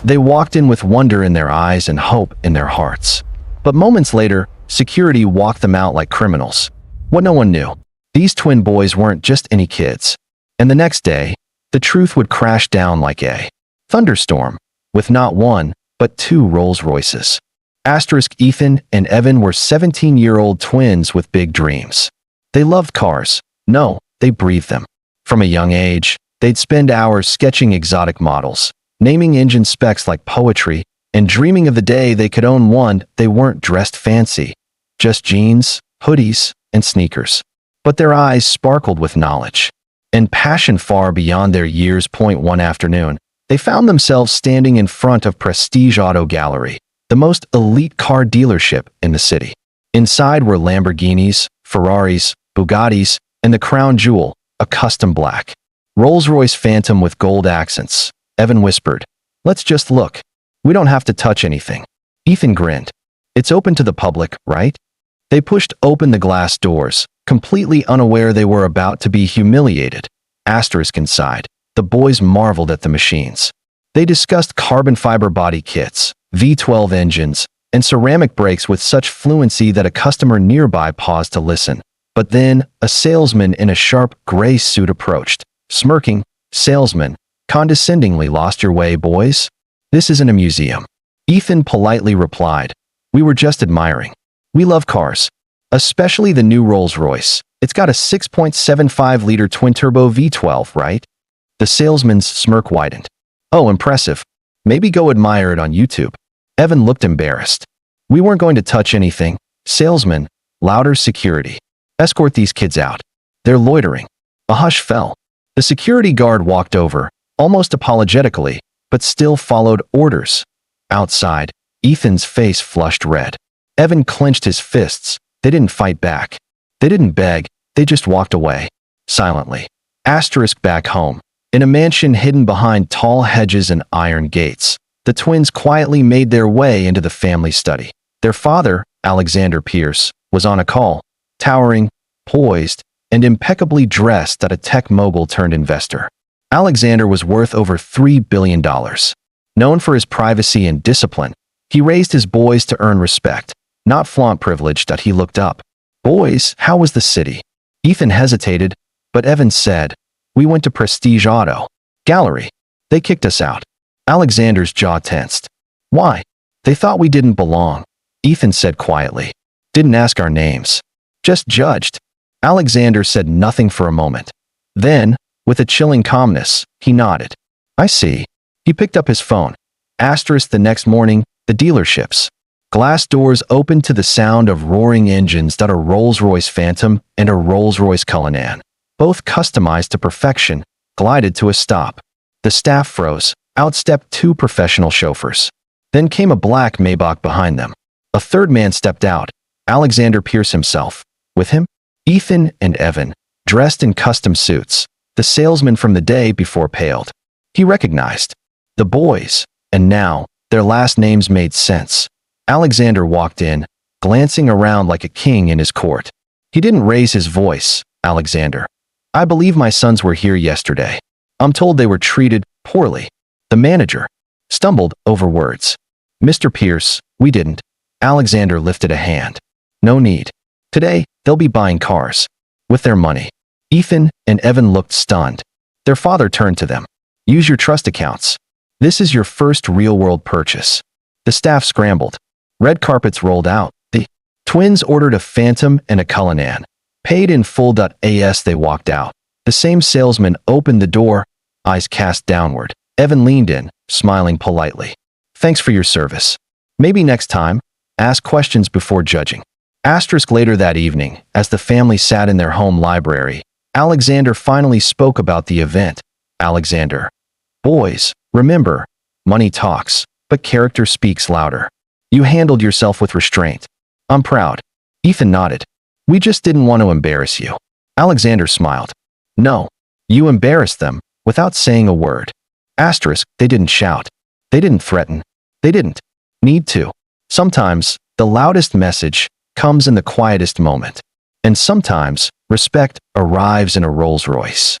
They walked in with wonder in their eyes and hope in their hearts. But moments later, security walked them out like criminals. What no one knew: these twin boys weren't just any kids. And the next day, the truth would crash down like a thunderstorm, with not one, but two Rolls-Royces. Ethan and Evan were 17-year-old twins with big dreams. They loved cars. No, they breathed them. From a young age, they'd spend hours sketching exotic models, naming engine specs like poetry, and dreaming of the day they could own one. They weren't dressed fancy, just jeans, hoodies, and sneakers. But their eyes sparkled with knowledge and passion far beyond their years. One afternoon, they found themselves standing in front of Prestige Auto Gallery, the most elite car dealership in the city. Inside were Lamborghinis, Ferraris, Bugattis, and the crown jewel, a custom black Rolls-Royce Phantom with gold accents. Evan whispered, "Let's just look. We don't have to touch anything." Ethan grinned. "It's open to the public, right?" They pushed open the glass doors, completely unaware they were about to be humiliated. Inside, the boys marveled at the machines. They discussed carbon fiber body kits, V12 engines, and ceramic brakes with such fluency that a customer nearby paused to listen. But then, a salesman in a sharp gray suit approached. Smirking, "Salesman, condescendingly lost your way, boys? This isn't a museum." Ethan politely replied, "We were just admiring. We love cars. Especially the new Rolls-Royce. It's got a 6.75-liter twin-turbo V12, right?" The salesman's smirk widened. "Oh, impressive. Maybe go admire it on YouTube." Evan looked embarrassed. "We weren't going to touch anything." Salesman, louder: "Security. Escort these kids out. They're loitering." A hush fell. The security guard walked over, almost apologetically, but still followed orders. Outside, Ethan's face flushed red. Evan clenched his fists. They didn't fight back. They didn't beg. They just walked away. Silently. Back home. In a mansion hidden behind tall hedges and iron gates, the twins quietly made their way into the family study. Their father, Alexander Pierce, was on a call, towering, poised, and impeccably dressed at a tech mogul turned investor. Alexander was worth over $3 billion. Known for his privacy and discipline, he raised his boys to earn respect, not flaunt privilege. He looked up. "Boys, how was the city?" Ethan hesitated, but Evan said, "We went to Prestige Auto Gallery. They kicked us out." Alexander's jaw tensed. "Why?" "They thought we didn't belong," Ethan said quietly. "Didn't ask our names. Just judged." Alexander said nothing for a moment. Then, with a chilling calmness, he nodded. "I see." He picked up his phone. The next morning, the dealerships. Glass doors opened to the sound of roaring engines. A Rolls-Royce Phantom and a Rolls-Royce Cullinan, both customized to perfection, glided to a stop. The staff froze. Out stepped two professional chauffeurs. Then came a black Maybach behind them. A third man stepped out. Alexander Pierce himself. With him, Ethan and Evan, dressed in custom suits. The salesman from the day before paled. He recognized the boys, and now their last names made sense. Alexander walked in, glancing around like a king in his court. He didn't raise his voice. "Alexander, I believe my sons were here yesterday. I'm told they were treated poorly." The manager stumbled over words. "Mr. Pierce, we didn't." Alexander lifted a hand. "No need. Today, they'll be buying cars. With their money." Ethan and Evan looked stunned. Their father turned to them. "Use your trust accounts. This is your first real-world purchase." The staff scrambled. Red carpets rolled out. The twins ordered a Phantom and a Cullinan. Paid in full. As they walked out, the same salesman opened the door, eyes cast downward. Evan leaned in, smiling politely. "Thanks for your service. Maybe next time, ask questions before judging." Later that evening, as the family sat in their home library, Alexander finally spoke about the event. "Alexander, boys, remember, money talks, but character speaks louder. You handled yourself with restraint. I'm proud." Ethan nodded. "We just didn't want to embarrass you." Alexander smiled. "No, you embarrassed them, without saying a word." They didn't shout. They didn't threaten. They didn't need to. Sometimes, the loudest message comes in the quietest moment. And sometimes, respect arrives in a Rolls-Royce.